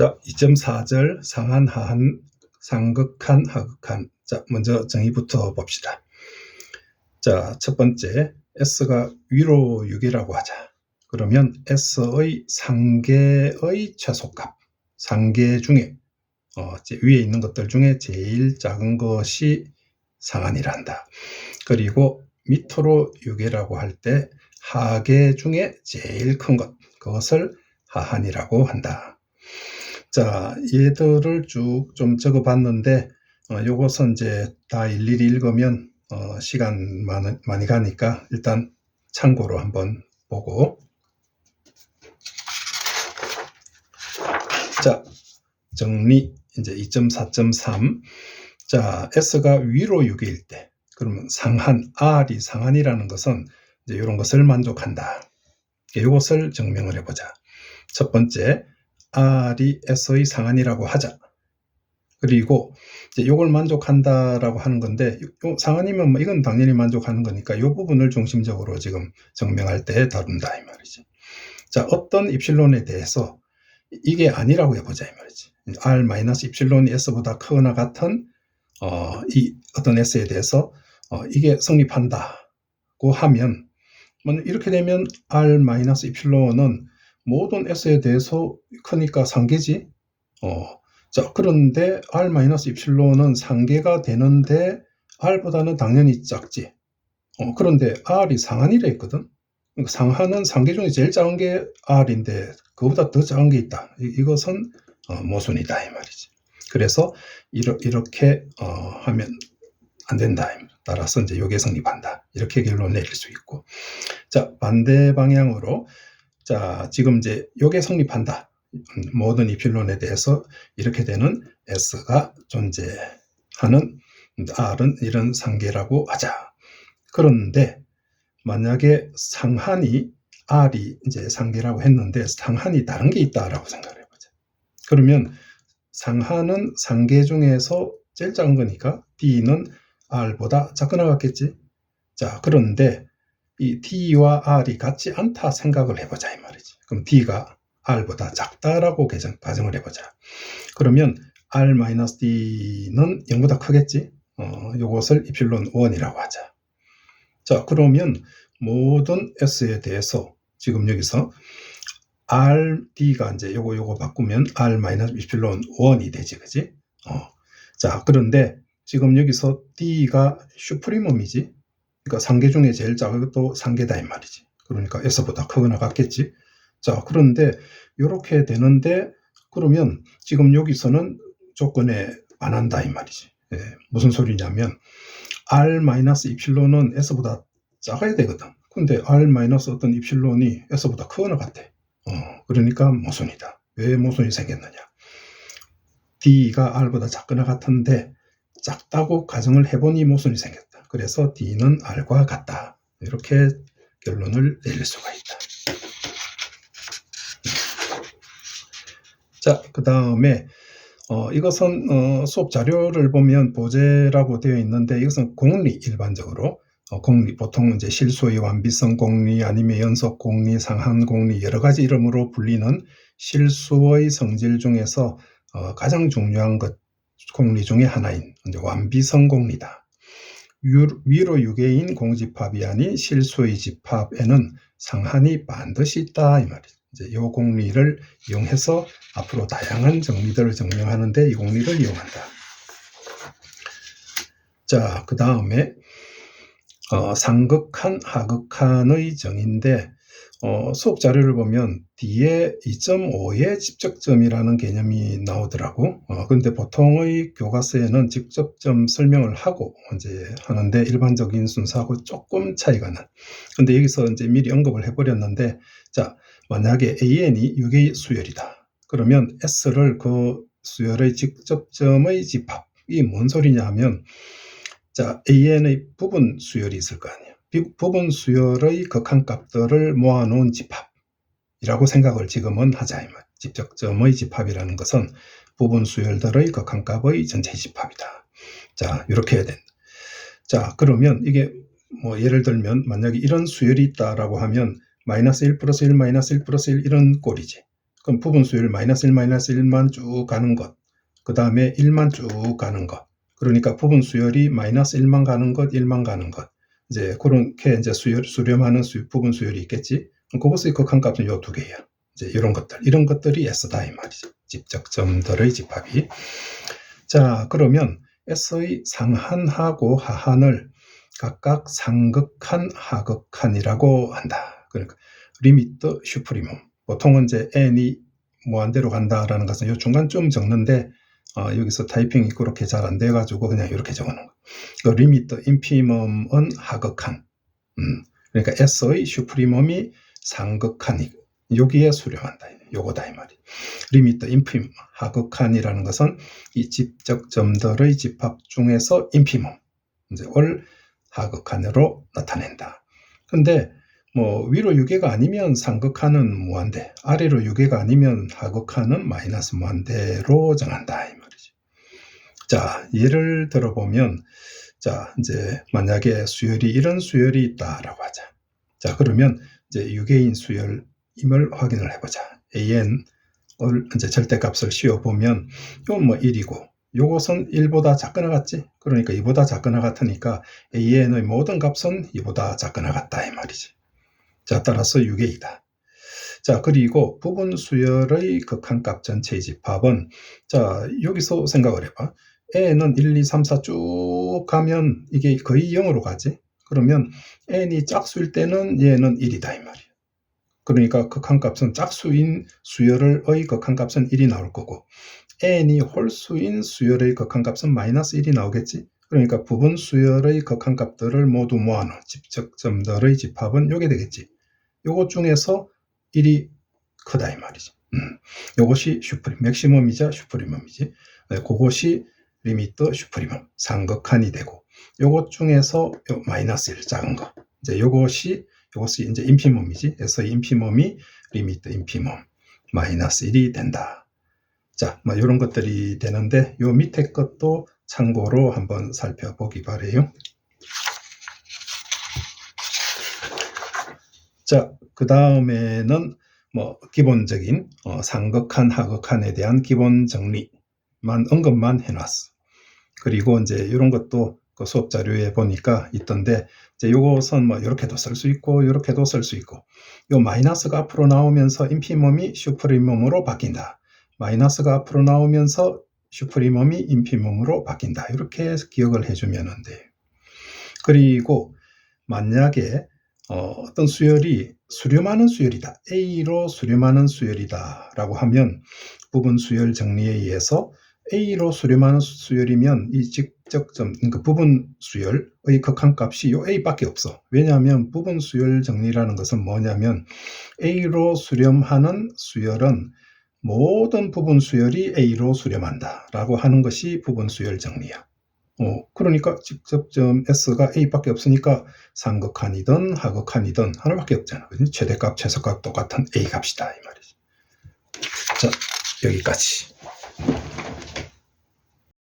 자, 2.4절 상한, 하한, 상극한, 하극한. 자, 먼저 정의부터 봅시다. 자, 첫 번째, S가 위로 6이라고 하자. 그러면 S의 상계의 최소값, 상계 중에 위에 있는 것들 중에 제일 작은 것이 상한이란다. 그리고 밑으로 6이라고 할 때 하계 중에 제일 큰 것, 그것을 하한이라고 한다. 자, 얘들을 쭉 좀 적어봤는데 요것은 이제 다 일일이 읽으면 시간 많이 가니까 일단 참고로 한번 보고, 자, 정리 이제 2.4.3. 자, S가 위로 6일 때, 그러면 상한, R이 상한이라는 것은 이제 이런 것을 만족한다. 이것을 증명을 해보자. 첫 번째, R이 S의 상한이라고 하자. 그리고 이제 이걸 만족한다라고 하는 건데, 상한이면 이건 당연히 만족하는 거니까 이 부분을 중심적으로 지금 증명할 때 다룬다 이 말이지. 자, 어떤 입실론에 대해서 이게 아니라고 해보자 이 말이지. R-입실론이 S보다 크거나 같은 이 어떤 S에 대해서 이게 성립한다고 하면, 이렇게 되면 R-입실론은 모든 S에 대해서 크니까 상계지. 자, 그런데 R-입실론은 상계가 되는데 R보다는 당연히 작지. 그런데 R이 상한이라 했거든. 상한은 상계 중에 제일 작은 게 R인데 그거보다 더 작은 게 있다. 이것은 모순이다 이 말이지. 그래서 이렇게 하면 안 된다. 따라서 이제 요게 성립한다. 이렇게 결론 내릴 수 있고. 자, 반대 방향으로, 자, 지금 이제 요게 성립한다. 모든 입실론에 대해서 이렇게 되는 S가 존재하는 R은 이런 상계라고 하자. 그런데 만약에 상한이 R이 이제 상계라고 했는데 상한이 다른 게 있다라고 생각을 해보자. 그러면 상한은 상계 중에서 제일 작은 거니까 D는 R보다 작거나 같겠지. 자, 그런데 이 D와 R이 같지 않다 생각을 해보자 이 말이지. 그럼 D가 R보다 작다라고 가정을 해보자. 그러면 R-D는 0보다 크겠지. 요것을 입실론 1이라고 하자. 자, 그러면 모든 S에 대해서 지금 여기서 RD가 이제 요거 바꾸면 R-입실론 1이 되지, 그지? 자, 그런데 지금 여기서 D가 슈프리멈이지. 그러니까 상계 중에 제일 작은 것도 상계다 이 말이지. 그러니까 S보다 크거나 같겠지. 자, 그런데 이렇게 되는데, 그러면 지금 여기서는 조건에 반한다 이 말이지. 무슨 소리냐면 R-입실론은 S보다 작아야 되거든. 근데 R- 어떤 입실론이 S보다 크거나 같아. 그러니까 모순이다. 왜 모순이 생겼느냐? D가 R보다 작거나 같은데 작다고 가정을 해보니 모순이 생겼다. 그래서 D는 R과 같다. 이렇게 결론을 내릴 수가 있다. 자, 그 다음에 이것은 수업 자료를 보면 보제라고 되어 있는데, 이것은 공리, 일반적으로 공리, 보통 이제 실수의 완비성 공리, 아니면 연속 공리, 상한 공리, 여러 가지 이름으로 불리는 실수의 성질 중에서 가장 중요한 것, 공리 중에 하나인 이제 완비성 공리다. 위로 6개인 공집합이 아닌 실수의 집합에는 상한이 반드시 있다 이 말이죠. 이제 이 공리를 이용해서 앞으로 다양한 정리들을 증명하는데 이 공리를 이용한다. 자, 그 다음에 상극한, 하극한의 정의인데, 수업 자료를 보면 뒤에 2.5의 집적점이라는 개념이 나오더라고. 근데 보통의 교과서에는 직접점 설명을 하고 이제 하는데 일반적인 순서하고 조금 차이가 나. 근데 여기서 이제 미리 언급을 해버렸는데, 자, 만약에 AN이 6의 수열이다. 그러면 S를 그 수열의 직접점의 집합. 이게 뭔 소리냐 하면, 자, AN의 부분 수열이 있을 거 아니에요. 부분 수열의 극한값들을 모아놓은 집합이라고 생각을 지금은 하자. 집적점의 집합이라는 것은 부분 수열들의 극한값의 전체 집합이다. 자, 이렇게 해야 된다. 자, 그러면 이게 예를 들면 만약에 이런 수열이 있다라고 하면 마이너스 1 플러스 1 마이너스 1 플러스 1 이런 꼴이지. 그럼 부분 수열 마이너스 1, 마이너스 1만 쭉 가는 것, 그 다음에 1만 쭉 가는 것. 그러니까 부분 수열이 마이너스 1만 가는 것, 1만 가는 것. 이제 그렇게 이제 수렴하는 부분 수열이 있겠지. 그것의 극한값은 요 두 개야. 이제 이런 것들이 S다 이 말이죠. 집적점들의 집합이. 자, 그러면 S의 상한하고 하한을 각각 상극한, 하극한이라고 한다. 그러니까 리미트, 슈프리멈. 보통은 이제 n이 무한대로 간다라는 것은 이 중간쯤 적는데 여기서 타이핑이 그렇게 잘 안 돼가지고 그냥 이렇게 적어놓은 거. 그 리미트, 인피멈은 하극한. 그러니까 S의 슈프리멈이 상극한이 여기에 수렴한다. 요거다 이 말이. 리미트, 인피멈, 하극한이라는 것은 이 집적점들의 집합 중에서 인피멈, 이제 을 하극한으로 나타낸다. 근데 뭐 위로 유계가 아니면 상극한은 무한대, 아래로 유계가 아니면 하극한은 마이너스 무한대로 정한다 이 말이죠. 자, 예를 들어보면, 자, 이제 만약에 수열이 이런 수열이 있다라고 하자. 자, 그러면 이제 유계인 수열임을 확인을 해보자. AN을 이제 절대값을 씌워보면 이건 뭐 1이고 요것은 1보다 작거나 같지? 그러니까 2보다 작거나 같으니까 AN의 모든 값은 2보다 작거나 같다 이 말이지. 자, 따라서 유계이다. 자, 그리고 부분 수열의 극한값 전체의 집합은, 자, 여기서 생각을 해봐. n은 1, 2, 3, 4 쭉 가면 이게 거의 0으로 가지? 그러면 n이 짝수일 때는 얘는 1이다 이 말이야. 그러니까 극한값은 짝수인 수열의 극한값은 1이 나올 거고, n이 홀수인 수열의 극한값은 마이너스 1이 나오겠지? 그러니까 부분 수열의 극한값들을 모두 모아놓은 집적점들의 집합은 요게 되겠지. 요것 중에서 1이 크다 이 말이지. 요것이 맥시멈이자 슈프리멈이지. 그것이 리미트, 슈프리멈, 상극한이 되고, 요것 중에서 요 마이너스 1 작은 거, 이제 요것이 이제 인피멈이지. 그래서 인피멈이 리미트, 인피멈, 마이너스 1이 된다. 자, 뭐 이런 것들이 되는데 요 밑에 것도 참고로 한번 살펴보기 바래요. 자, 그 다음에는 뭐 기본적인 상극한, 하극한에 대한 기본 정리만 언급만 해놨어. 그리고 이제 이런 것도 그 수업 자료에 보니까 있던데, 이제 요것은 뭐 이렇게도 쓸 수 있고 이렇게도 쓸 수 있고, 요 마이너스가 앞으로 나오면서 인피멈이 슈프리멈으로 바뀐다. 마이너스가 앞으로 나오면서 슈프리멈이 인피멈으로 바뀐다. 이렇게 기억을 해주면 돼. 그리고 만약에 어떤 수열이 수렴하는 수열이다, A로 수렴하는 수열이다 라고 하면 부분 수열 정리에 의해서 A로 수렴하는 수열이면 이 직접점, 그러니까 부분 수열의 극한값이 요 A밖에 없어. 왜냐하면 부분 수열 정리라는 것은 뭐냐면 A로 수렴하는 수열은 모든 부분 수열이 A로 수렴한다 라고 하는 것이 부분 수열 정리야. 그러니까 직접점 S가 A밖에 없으니까 상극한이든 하극한이든 하나밖에 없잖아. 그치? 최대값, 최소값 똑같은 A 값이다 이 말이지. 자, 여기까지.